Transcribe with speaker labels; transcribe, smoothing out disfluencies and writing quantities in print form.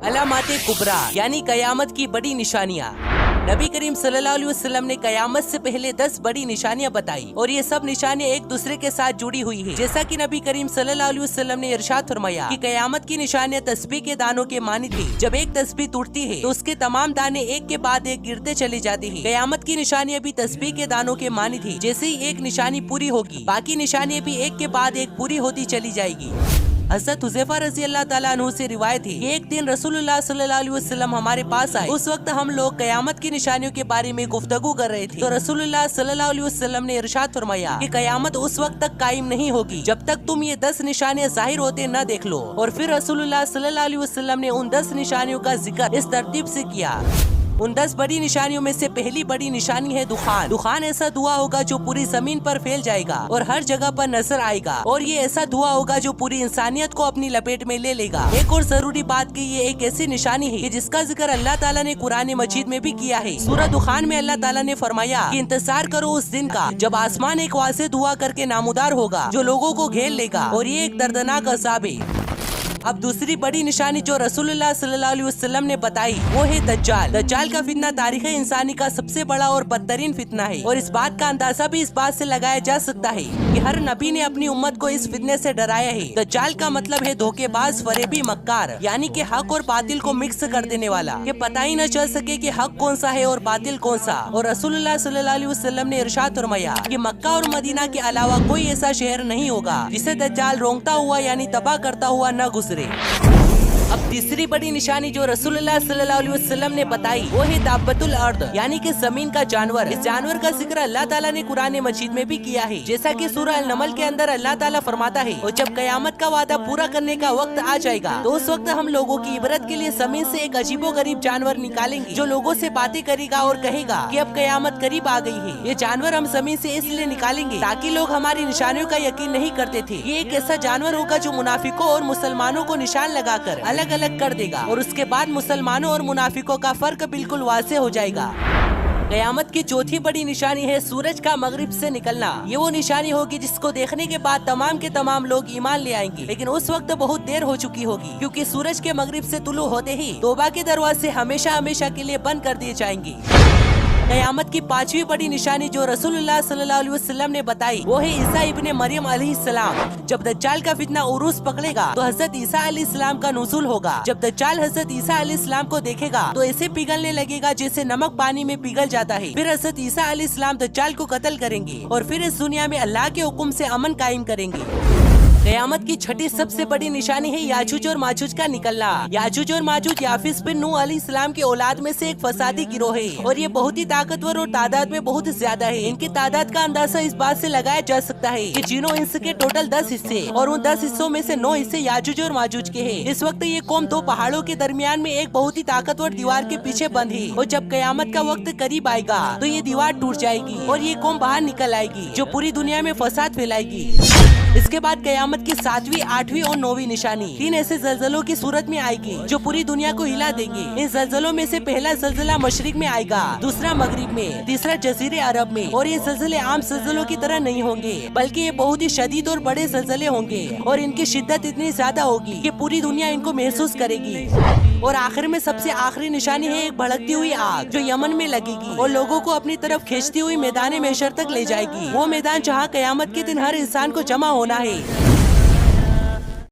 Speaker 1: علامات کبریٰ یعنی قیامت کی بڑی نشانیاں۔ نبی کریم صلی اللہ علیہ وسلم نے قیامت سے پہلے 10 بڑی نشانیاں بتائی اور یہ سب نشانیاں ایک دوسرے کے ساتھ جڑی ہوئی ہیں، جیسا کہ نبی کریم صلی اللہ علیہ وسلم نے ارشاد فرمایا کہ قیامت کی نشانیاں تسبیح کے دانوں کے مانی تھی۔ جب ایک تسبیح ٹوٹتی ہے تو اس کے تمام دانے ایک کے بعد ایک گرتے چلے جاتے ہیں۔ قیامت کی نشانیاں بھی تسبیح کے دانوں کے مانی تھی، جیسے ہی ایک نشانی پوری ہوگی باقی نشانیاں بھی ایک کے بعد ایک پوری ہوتی چلی جائے گی۔ حضرت حذیفہ رضی اللہ تعالیٰ عنہ سے روایت ہے کہ ایک دن رسول اللہ صلی اللہ علیہ وسلم ہمارے پاس آئے۔ اس وقت ہم لوگ قیامت کی نشانیوں کے بارے میں گفتگو کر رہے تھے تو رسول اللہ صلی اللہ علیہ وسلم نے ارشاد فرمایا کہ قیامت اس وقت تک قائم نہیں ہوگی جب تک تم یہ 10 نشانیاں ظاہر ہوتے نہ دیکھ لو، اور پھر رسول اللہ صلی اللہ علیہ وسلم نے ان 10 نشانیوں کا ذکر اس ترتیب سے کیا۔ ان 10 بڑی نشانیوں میں سے پہلی بڑی نشانی ہے دخان۔ دخان ایسا دھواں ہوگا جو پوری زمین پر پھیل جائے گا اور ہر جگہ پر نظر آئے گا، اور یہ ایسا دھواں ہوگا جو پوری انسانیت کو اپنی لپیٹ میں لے لے گا۔ ایک اور ضروری بات کہ یہ ایک ایسی نشانی ہے کہ جس کا ذکر اللہ تعالیٰ نے قرآن مجید میں بھی کیا ہے۔ سورہ دخان میں اللہ تعالیٰ نے فرمایا کہ انتظار کرو اس دن کا جب آسمان ایک واضح دھواں کر کے نامودار ہوگا جو لوگوں کو گھیر لے گا، اور یہ ایک دردناک عذاب ہے۔ اب دوسری بڑی نشانی جو رسول اللہ صلی اللہ علیہ وسلم نے بتائی وہ ہے دجال۔ دجال کا فتنہ تاریخ انسانی کا سب سے بڑا اور بدترین فتنہ ہے، اور اس بات کا اندازہ بھی اس بات سے لگایا جا سکتا ہے کہ ہر نبی نے اپنی امت کو اس فتنے سے ڈرایا ہے۔ دجال کا مطلب ہے دھوکے باز، فریبی، مکار، یعنی کہ حق اور باطل کو مکس کر دینے والا، کہ پتہ ہی نہ چل سکے کہ حق کون سا ہے اور باطل کون سا۔ اور رسول اللہ صلی اللہ علیہ وسلم نے ارشاد فرمایا کہ مکہ اور مدینہ کے علاوہ کوئی ایسا شہر نہیں ہوگا جسے دجال رونگتا ہوا یعنی تباہ کرتا ہوا نہ گزرے۔ اب تیسری بڑی نشانی جو رسول اللہ صلی اللہ علیہ وسلم نے بتائی وہ ہے دابۃ الارض، یعنی کہ زمین کا جانور۔ اس جانور کا ذکر اللہ تعالیٰ نے قرآن مجید میں بھی کیا ہے، جیسا کہ سورہ النمل کے اندر اللہ تعالیٰ فرماتا ہے اور جب قیامت کا وعدہ پورا کرنے کا وقت آ جائے گا تو اس وقت ہم لوگوں کی عبرت کے لیے زمین سے ایک عجیب و غریب جانور نکالیں گے جو لوگوں سے باتیں کرے گا اور کہے گا کہ اب قیامت قریب آ گئی ہے۔ یہ جانور ہم زمین سے اس لیے نکالیں گے تاکہ لوگ ہماری نشانیوں کا یقین نہیں کرتے تھے۔ یہ ایک ایسا جانور ہوگا جو منافقوں اور مسلمانوں کو نشان لگا کر الگ الگ کر دے گا، اور اس کے بعد مسلمانوں اور منافقوں کا فرق بالکل واضح ہو جائے گا۔ قیامت کی چوتھی بڑی نشانی ہے سورج کا مغرب سے نکلنا۔ یہ وہ نشانی ہوگی جس کو دیکھنے کے بعد تمام کے تمام لوگ ایمان لے آئیں گے، لیکن اس وقت بہت دیر ہو چکی ہوگی، کیونکہ سورج کے مغرب سے طلوع ہوتے ہی توبہ کے دروازے ہمیشہ ہمیشہ کے لیے بند کر دیے جائیں گے۔ قیامت کی پانچویں بڑی نشانی جو رسول اللہ صلی اللہ علیہ وسلم نے بتائی وہ ہے عیسیٰ ابن مریم علیہ السلام۔ جب دجال کا فتنہ عروج پکڑے گا تو حضرت عیسیٰ علیہ السلام کا نزول ہوگا۔ جب دجال حضرت عیسیٰ علیہ السلام کو دیکھے گا تو ایسے پگھلنے لگے گا جیسے نمک پانی میں پگھل جاتا ہے۔ پھر حضرت عیسیٰ علیہ السلام دجال کو قتل کریں گے اور پھر اس دنیا میں اللہ کے حکم سے امن قائم کریں گے۔ قیامت کی چھٹی سب سے بڑی نشانی ہے یاجوج اور ماجوج کا نکلنا۔ یاجوج اور ماجوج یافس بن نوح علیہ السلام کے اولاد میں سے ایک فسادی گروہ ہے، اور یہ بہت ہی طاقتور اور تعداد میں بہت زیادہ ہے۔ ان کی تعداد کا اندازہ اس بات سے لگایا جا سکتا ہے کہ جنوں انس کے ٹوٹل 10 حصے، اور ان 10 حصوں میں سے 9 حصے یاجوج اور ماجوج کے ہیں۔ اس وقت یہ قوم 2 پہاڑوں کے درمیان میں ایک بہت ہی طاقتور دیوار کے پیچھے بند ہے، اور جب قیامت کا وقت قریب آئے گا تو یہ دیوار ٹوٹ جائے گی اور یہ قوم باہر نکل آئے گی جو پوری دنیا میں فساد پھیلائے گی۔ اس کے بعد قیامت کی 7ویں، 8ویں اور 9ویں نشانی 3 ایسے زلزلوں کی صورت میں آئے گی جو پوری دنیا کو ہلا دیں گے۔ ان زلزلوں میں سے پہلا زلزلہ مشرق میں آئے گا، دوسرا مغرب میں، تیسرا جزیرے عرب میں، اور یہ زلزلے عام زلزلوں کی طرح نہیں ہوں گے بلکہ یہ بہت ہی شدید اور بڑے زلزلے ہوں گے، اور ان کی شدت اتنی زیادہ ہوگی کہ پوری دنیا ان کو محسوس کرے گی۔ اور آخر میں سب سے آخری نشانی ہے ایک بھڑکتی ہوئی آگ جو یمن میں لگے گی اور لوگوں کو اپنی طرف کھینچتی ہوئی میدان محشر تک لے جائے گی، وہ میدان جہاں قیامت کے دن ہر انسان کو جمع ہونا ہے۔